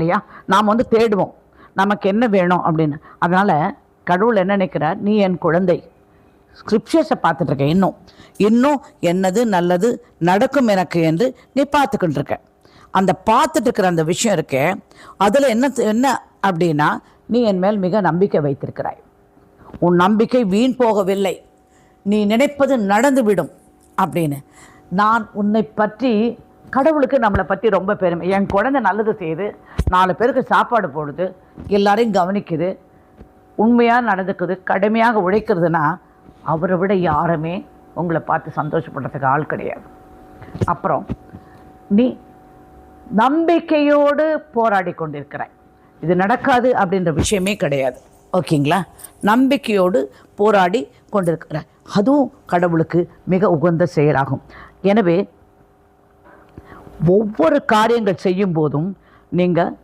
இல்லையா? நாம் வந்து தேடுவோம் நமக்கு என்ன வேணும் அப்படின்னு. அதனால் கடவுள் என்ன நினைக்கிறார், நீ என் குழந்தை, ஸ்கிரிப்சர்ஸை பார்த்துட்ருக்க, இன்னும் என்னது நல்லது நடக்கும் எனக்கு என்று நீ பார்த்துக்கிட்டு இருக்க. அந்த பார்த்துட்டு இருக்கிற அந்த விஷயம் இருக்கே, அதில் என்ன அப்படின்னா, நீ என் மேல் மிக நம்பிக்கை வைத்திருக்கிறாய். உன் நம்பிக்கை வீண் போகவில்லை, நீ நினைப்பது நடந்துவிடும் அப்படின்னு. நான் உன்னை பற்றி, கடவுளுக்கு நம்மளை பற்றி ரொம்ப பெருமை. என் குழந்தை நல்லது செய்யுது, 4 பேருக்கு சாப்பாடு போடுது, எல்லாரையும் கவனிக்குது, உண்மையாக நடந்துக்குது, கடுமையாக உழைக்கிறதுனா அவரை விட யாருமே உங்களை பார்த்து சந்தோஷப்படுறதுக்கு ஆள் கிடையாது. அப்புறம் நீ நம்பிக்கையோடு போராடி கொண்டிருக்கிறாய். இது நடக்காது அப்படின்ற விஷயமே கிடையாது. ஓகேங்களா? நம்பிக்கையோடு போராடி கொண்டிருக்கிறாய். அதுவும் கடவுளுக்கு மிக உகந்த செயலாகும். எனவே ஒவ்வொரு காரியங்கள் செய்யும் போதும் நீங்கள்